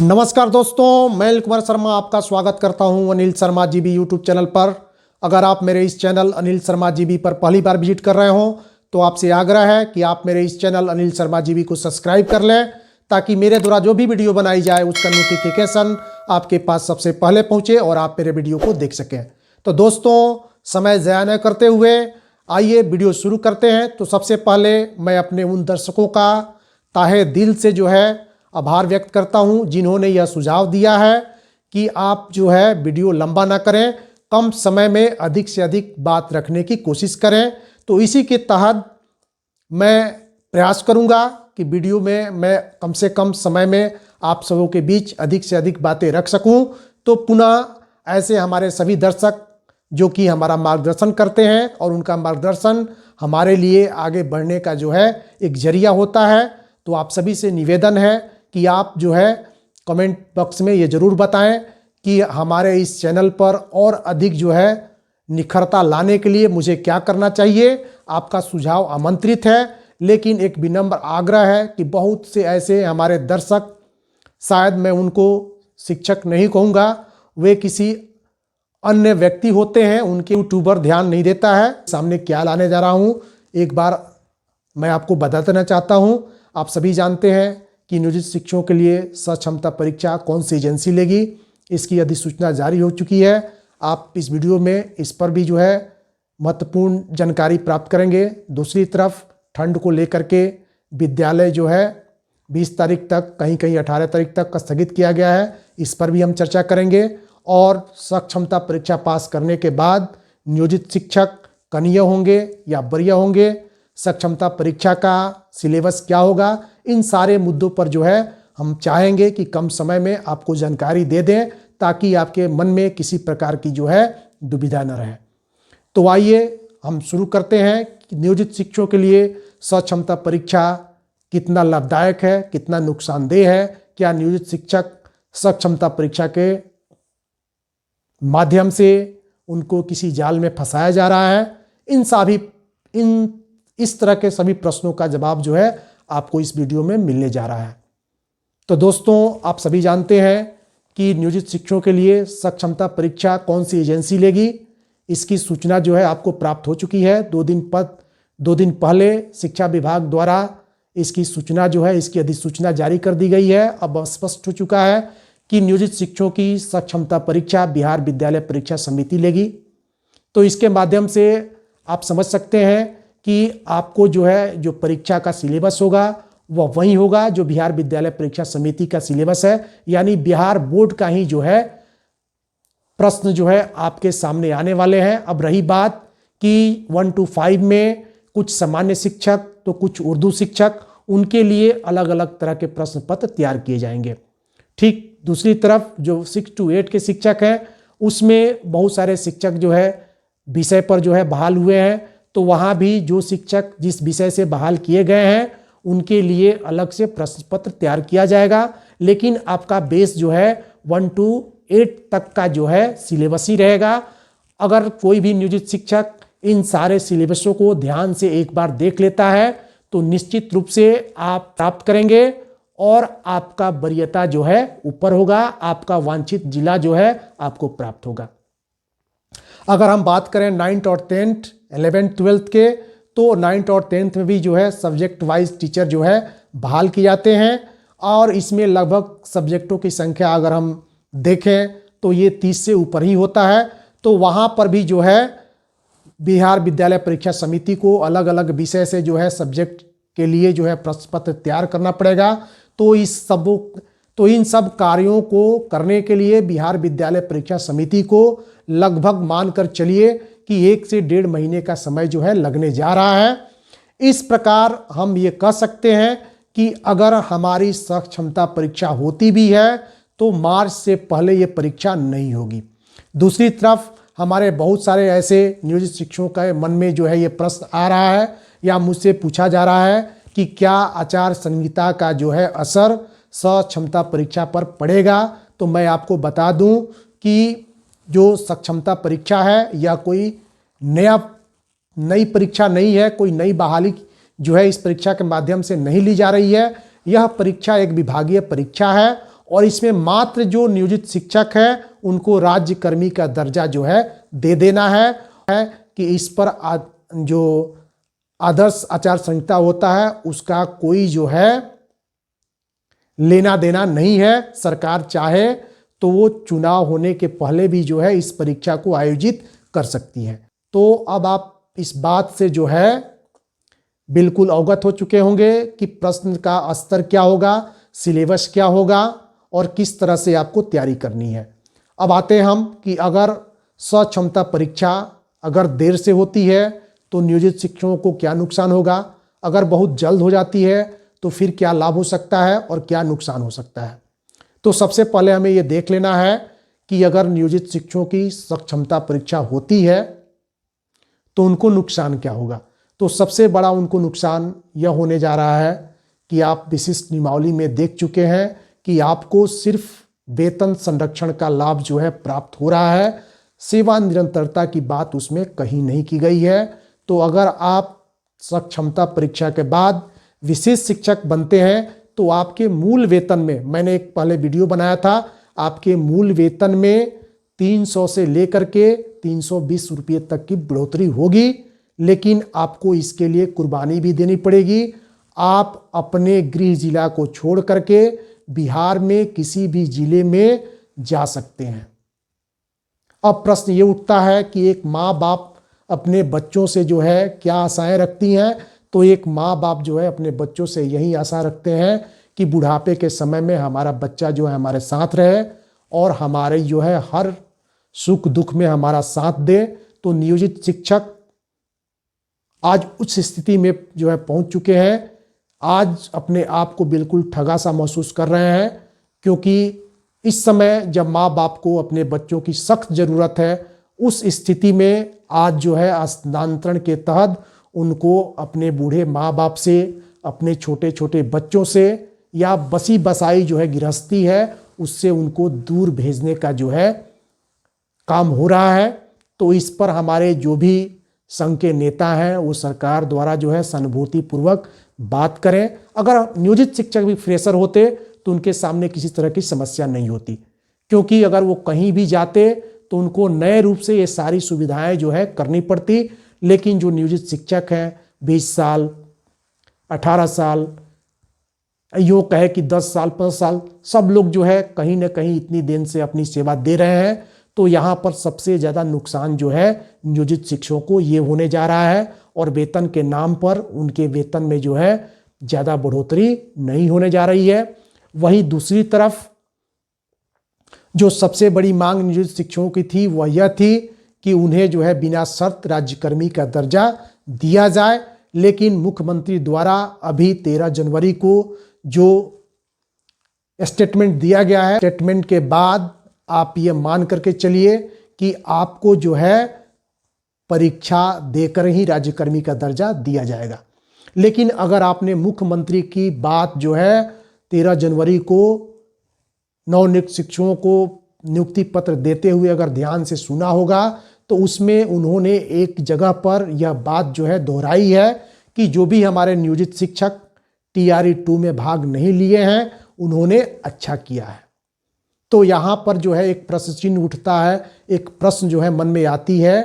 नमस्कार दोस्तों, मैं अनिल कुमार शर्मा आपका स्वागत करता हूं Anil Sharma GB YouTube channel पर। अगर आप मेरे इस चैनल अनिल शर्मा जीबी पर पहली बार विजिट कर रहे हो तो आपसे आग्रह है कि आप मेरे इस चैनल अनिल शर्मा जीबी को सब्सक्राइब कर लें, ताकि मेरे द्वारा जो भी वीडियो बनाई जाए उसका नोटिफिकेशन आपके पास सबसे पहले पहुँचे और आप मेरे वीडियो को देख सकें। तो दोस्तों, समय ज़ाया न करते हुए आइए वीडियो शुरू करते हैं। तो सबसे पहले मैं अपने उन दर्शकों का ताहे दिल से आभार व्यक्त करता हूं जिन्होंने यह सुझाव दिया है कि आप वीडियो लंबा ना करें, कम समय में अधिक से अधिक बात रखने की कोशिश करें। तो इसी के तहत मैं प्रयास करूंगा कि वीडियो में मैं कम से कम समय में आप सबों के बीच अधिक से अधिक बातें रख सकूं। तो पुनः ऐसे हमारे सभी दर्शक जो कि हमारा मार्गदर्शन करते हैं और उनका मार्गदर्शन हमारे लिए आगे बढ़ने का एक जरिया होता है। तो आप सभी से निवेदन है कि आप कमेंट बॉक्स में ये ज़रूर बताएं कि हमारे इस चैनल पर और अधिक निखरता लाने के लिए मुझे क्या करना चाहिए। आपका सुझाव आमंत्रित है, लेकिन एक विनम्र आग्रह है कि बहुत से ऐसे हमारे दर्शक, शायद मैं उनको शिक्षक नहीं कहूँगा, वे किसी अन्य व्यक्ति होते हैं, उनके यूट्यूबर ध्यान नहीं देता है। सामने क्या लाने जा रहा हूँ एक बार मैं आपको बता देना चाहता हूँ। आप सभी जानते हैं कि नियोजित शिक्षकों के लिए सक्षमता परीक्षा कौन सी एजेंसी लेगी, इसकी अधिसूचना जारी हो चुकी है। आप इस वीडियो में इस पर भी महत्वपूर्ण जानकारी प्राप्त करेंगे। दूसरी तरफ ठंड को लेकर के विद्यालय 20 तारीख तक, कहीं कहीं 18 तारीख तक स्थगित किया गया है, इस पर भी हम चर्चा करेंगे। और सक्षमता परीक्षा पास करने के बाद नियोजित शिक्षक कनीय होंगे या वरीय होंगे, सक्षमता परीक्षा का सिलेबस क्या होगा, इन सारे मुद्दों पर हम चाहेंगे कि कम समय में आपको जानकारी दे दें, ताकि आपके मन में किसी प्रकार की दुविधा न रहे। तो आइए हम शुरू करते हैं कि नियोजित शिक्षकों के लिए सक्षमता परीक्षा कितना लाभदायक है, कितना नुकसानदेह है, क्या नियोजित शिक्षक सक्षमता परीक्षा के माध्यम से उनको किसी जाल में फंसाया जा रहा है। इस तरह के सभी प्रश्नों का जवाब आपको इस वीडियो में मिलने जा रहा है। तो दोस्तों, आप सभी जानते हैं कि नियोजित शिक्षकों के लिए सक्षमता परीक्षा कौन सी एजेंसी लेगी। इसकी सूचना आपको प्राप्त हो चुकी है। 2 दिन पहले शिक्षा विभाग द्वारा इसकी सूचना इसकी अधिसूचना जारी कर दी गई है। अब स्पष्ट हो चुका है कि नियोजित शिक्षकों की सक्षमता परीक्षा बिहार विद्यालय परीक्षा समिति लेगी। तो इसके माध्यम से आप समझ सकते हैं कि आपको जो परीक्षा का सिलेबस होगा वह वही होगा जो बिहार विद्यालय परीक्षा समिति का सिलेबस है, यानी बिहार बोर्ड का ही प्रश्न आपके सामने आने वाले हैं। अब रही बात कि 1 to 5 में कुछ सामान्य शिक्षक तो कुछ उर्दू शिक्षक, उनके लिए अलग अलग तरह के प्रश्न पत्र तैयार किए जाएंगे। ठीक दूसरी तरफ जो 6 to 8 के शिक्षक हैं, उसमें बहुत सारे शिक्षक विषय पर बहाल हुए हैं। तो वहाँ भी जो शिक्षक जिस विषय से बहाल किए गए हैं उनके लिए अलग से प्रश्न पत्र तैयार किया जाएगा। लेकिन आपका बेस 1 to 8 तक का सिलेबस ही रहेगा। अगर कोई भी नियोजित शिक्षक इन सारे सिलेबसों को ध्यान से एक बार देख लेता है तो निश्चित रूप से आप प्राप्त करेंगे और आपका वरीयता ऊपर होगा, आपका वांछित जिला आपको प्राप्त होगा। अगर हम बात करें 9th और 10th 11th 12th के, तो 9th और 10th में भी सब्जेक्ट वाइज टीचर बहाल किए जाते हैं। और इसमें लगभग सब्जेक्टों की संख्या अगर हम देखें तो ये 30 से ऊपर ही होता है। तो वहाँ पर भी बिहार विद्यालय परीक्षा समिति को अलग अलग विषय से सब्जेक्ट के लिए प्रश्न पत्र तैयार करना पड़ेगा। तो इन सब कार्यों को करने के लिए बिहार विद्यालय परीक्षा समिति को लगभग मानकर चलिए कि 1 से 1.5 महीने का समय लगने जा रहा है। इस प्रकार हम ये कह सकते हैं कि अगर हमारी सक्षमता परीक्षा होती भी है तो मार्च से पहले ये परीक्षा नहीं होगी। दूसरी तरफ हमारे बहुत सारे ऐसे नियोजित शिक्षकों के मन में ये प्रश्न आ रहा है या मुझसे पूछा जा रहा है कि क्या आचार संहिता का असर सक्षमता परीक्षा पर पड़ेगा। तो मैं आपको बता दूं कि जो सक्षमता परीक्षा है यह कोई नई परीक्षा नहीं है, कोई नई बहाली इस परीक्षा के माध्यम से नहीं ली जा रही है। यह परीक्षा एक विभागीय परीक्षा है और इसमें मात्र जो नियोजित शिक्षक है उनको राज्य कर्मी का दर्जा जो है दे देना है कि इस पर जो आदर्श आचार संहिता होता है उसका कोई जो है लेना देना नहीं है। सरकार चाहे तो वो चुनाव होने के पहले भी जो है इस परीक्षा को आयोजित कर सकती है। तो अब आप इस बात से जो है बिल्कुल अवगत हो चुके होंगे कि प्रश्न का स्तर क्या होगा, सिलेबस क्या होगा और किस तरह से आपको तैयारी करनी है। अब आते हैं हम कि अगर सक्षमता परीक्षा अगर देर से होती है तो नियोजित शिक्षकों को क्या नुकसान होगा, अगर बहुत जल्द हो जाती है तो फिर क्या लाभ हो सकता है और क्या नुकसान हो सकता है। तो सबसे पहले हमें ये देख लेना है कि अगर नियोजित शिक्षकों की सक्षमता परीक्षा होती है तो उनको नुकसान क्या होगा। तो सबसे बड़ा उनको नुकसान यह होने जा रहा है कि आप विशिष्ट नियमावली में देख चुके हैं कि आपको सिर्फ वेतन संरक्षण का लाभ जो है प्राप्त हो रहा है, सेवा निरंतरता की बात उसमें कहीं नहीं की गई है। तो अगर आप सक्षमता परीक्षा के बाद विशेष शिक्षक बनते हैं तो आपके मूल वेतन में, मैंने एक पहले वीडियो बनाया था, आपके मूल वेतन में 300 से लेकर के 320 रुपये तक की बढ़ोतरी होगी, लेकिन आपको इसके लिए कुर्बानी भी देनी पड़ेगी। आप अपने गृह जिला को छोड़ करके बिहार में किसी भी जिले में जा सकते हैं। अब प्रश्न ये उठता है कि एक माँ बाप अपने बच्चों से जो है क्या आशाएं रखती हैं। तो एक माँ बाप जो है अपने बच्चों से यही आशा रखते हैं कि बुढ़ापे के समय में हमारा बच्चा जो है हमारे साथ रहे और हमारे जो है हर सुख दुख में हमारा साथ दे। तो नियोजित शिक्षक आज उस स्थिति में जो है पहुंच चुके हैं, आज अपने आप को बिल्कुल ठगा सा महसूस कर रहे हैं, क्योंकि इस समय जब माँ बाप को अपने बच्चों की सख्त ज़रूरत है, उस स्थिति में आज जो है स्थानांतरण के तहत उनको अपने बूढ़े माँ बाप से, अपने छोटे छोटे बच्चों से या बसी बसाई जो है गृहस्थी है उससे उनको दूर भेजने का जो है काम हो रहा है। तो इस पर हमारे जो भी संघ के नेता हैं वो सरकार द्वारा जो है सहानुभूति पूर्वक बात करें। अगर नियोजित शिक्षक भी फ्रेशर होते तो उनके सामने किसी तरह की समस्या नहीं होती, क्योंकि अगर वो कहीं भी जाते तो उनको नए रूप से ये सारी सुविधाएं जो है करनी पड़ती। लेकिन जो नियोजित शिक्षक हैं 20 साल 18 साल, यूँ कहे कि 10 साल 5 साल, सब लोग जो है कहीं ना कहीं इतनी दिन से अपनी सेवा दे रहे हैं। तो यहाँ पर सबसे ज़्यादा नुकसान जो है नियोजित शिक्षकों को ये होने जा रहा है और वेतन के नाम पर उनके वेतन में जो है ज़्यादा बढ़ोतरी नहीं होने जा रही है। वहीं दूसरी तरफ जो सबसे बड़ी मांग नियोजित शिक्षकों की थी वह यह थी कि उन्हें जो है बिना शर्त राज्यकर्मी का दर्जा दिया जाए। लेकिन मुख्यमंत्री द्वारा अभी 13 जनवरी को जो स्टेटमेंट दिया गया है, स्टेटमेंट के बाद आप ये मान करके चलिए कि आपको जो है परीक्षा देकर ही राज्यकर्मी का दर्जा दिया जाएगा। लेकिन अगर आपने मुख्यमंत्री की बात जो है 13 जनवरी को नवनियुक्त शिक्षकों को नियुक्ति पत्र देते हुए अगर ध्यान से सुना होगा तो उसमें उन्होंने एक जगह पर यह बात जो है दोहराई है कि जो भी हमारे नियोजित शिक्षक TRE 2 में भाग नहीं लिए हैं उन्होंने अच्छा किया है। तो यहाँ पर जो है एक प्रश्न चिन्ह उठता है, एक प्रश्न जो है मन में आती है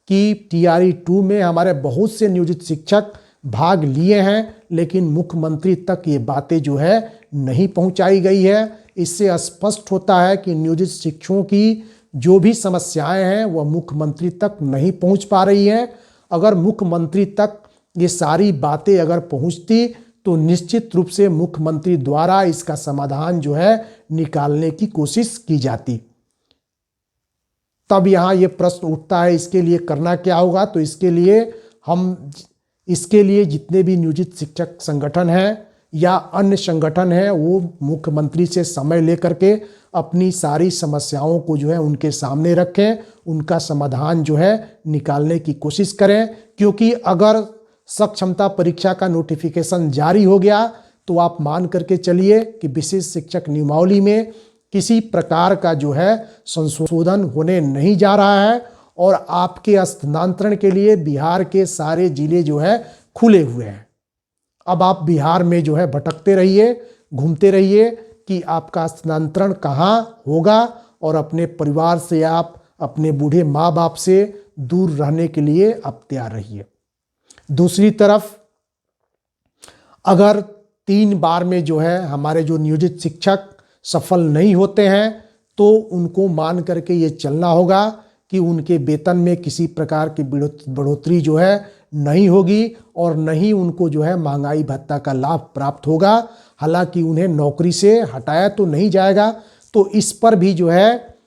कि TRE 2 में हमारे बहुत से नियोजित शिक्षक भाग लिए हैं लेकिन मुख्यमंत्री तक ये बातें जो है नहीं पहुंचाई गई है। इससे स्पष्ट होता है कि नियोजित शिक्षकों की जो भी समस्याएं हैं वह मुख्यमंत्री तक नहीं पहुंच पा रही हैं। अगर मुख्यमंत्री तक ये सारी बातें अगर पहुंचती तो निश्चित रूप से मुख्यमंत्री द्वारा इसका समाधान जो है निकालने की कोशिश की जाती। तब यहाँ ये प्रश्न उठता है इसके लिए करना क्या होगा। तो इसके लिए जितने भी नियोजित शिक्षक संगठन हैं या अन्य संगठन हैं वो मुख्यमंत्री से समय लेकर के अपनी सारी समस्याओं को जो है उनके सामने रखें, उनका समाधान जो है निकालने की कोशिश करें। क्योंकि अगर सक्षमता परीक्षा का नोटिफिकेशन जारी हो गया तो आप मान करके चलिए कि विशेष शिक्षक नियमावली में किसी प्रकार का जो है संशोधन होने नहीं जा रहा है और आपके स्थानांतरण के लिए बिहार के सारे जिले जो है खुले हुए हैं। अब आप बिहार में जो है भटकते रहिए, घूमते रहिए कि आपका स्थानांतरण कहाँ होगा और अपने परिवार से आप अपने बूढ़े माँ बाप से दूर रहने के लिए आप तैयार रहिए। दूसरी तरफ अगर 3 बार में जो है हमारे जो नियोजित शिक्षक सफल नहीं होते हैं तो उनको मान करके ये चलना होगा कि उनके वेतन में किसी प्रकार की बढ़ोतरी जो है नहीं होगी और नहीं उनको जो है महंगाई भत्ता का लाभ प्राप्त होगा। हालांकि उन्हें नौकरी से हटाया तो नहीं जाएगा, तो इस पर भी जो है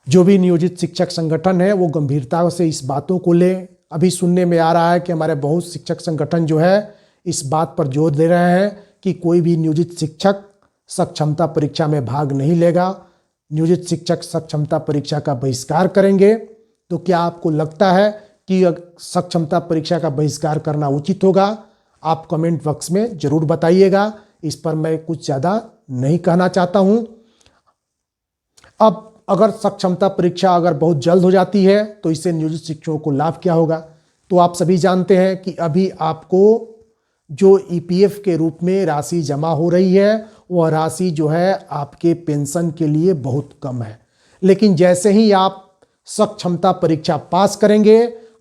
जो भी नियोजित शिक्षक संगठन है वो गंभीरता से इस बातों को ले। अभी सुनने में आ रहा है कि हमारे बहुत शिक्षक संगठन जो है इस बात पर जोर दे रहे हैं कि कोई भी नियोजित शिक्षक सक्षमता परीक्षा में भाग नहीं लेगा, नियोजित शिक्षक सक्षमता परीक्षा का बहिष्कार करेंगे। तो क्या आपको लगता है कि सक्षमता परीक्षा का बहिष्कार करना उचित होगा? आप कमेंट बॉक्स में जरूर बताइएगा। इस पर मैं कुछ ज़्यादा नहीं कहना चाहता हूँ। अब अगर सक्षमता परीक्षा अगर बहुत जल्द हो जाती है तो इससे नियोजित शिक्षकों को लाभ क्या होगा? तो आप सभी जानते हैं कि अभी आपको जो ईपीएफ के रूप में राशि जमा हो रही है वह राशि जो है आपके पेंशन के लिए बहुत कम है। लेकिन जैसे ही आप सक्षमता परीक्षा पास करेंगे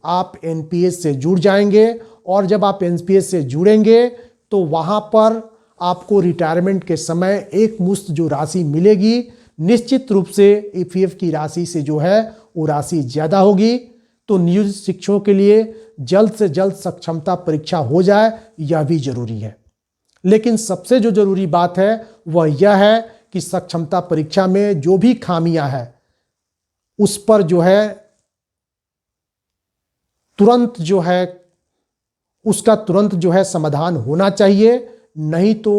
आप एनपीएस से जुड़ जाएंगे और जब आप एनपीएस से जुड़ेंगे तो वहाँ पर आपको रिटायरमेंट के समय एक मुश्त जो राशि मिलेगी, निश्चित रूप से ईपीएफ की राशि से जो है वो राशि ज़्यादा होगी। तो नियोजित शिक्षकों के लिए जल्द से जल्द सक्षमता परीक्षा हो जाए यह भी जरूरी है। लेकिन सबसे जो जरूरी बात है वह यह है कि सक्षमता परीक्षा में जो भी खामियां हैं उस पर जो है तुरंत जो है उसका तुरंत जो है समाधान होना चाहिए। नहीं तो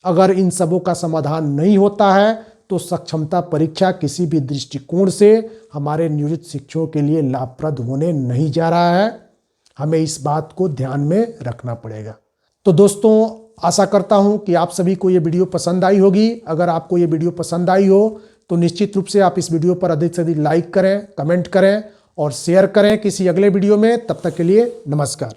अगर इन सबों का समाधान नहीं होता है तो सक्षमता परीक्षा किसी भी दृष्टिकोण से हमारे नियोजित शिक्षकों के लिए लाभप्रद होने नहीं जा रहा है। हमें इस बात को ध्यान में रखना पड़ेगा। तो दोस्तों, आशा करता हूं कि आप सभी को ये वीडियो पसंद आई होगी। अगर आपको ये वीडियो पसंद आई हो तो निश्चित रूप से आप इस वीडियो पर अधिक से अधिक लाइक करें, कमेंट करें और शेयर करें किसी अगले वीडियो में। तब तक के लिए नमस्कार।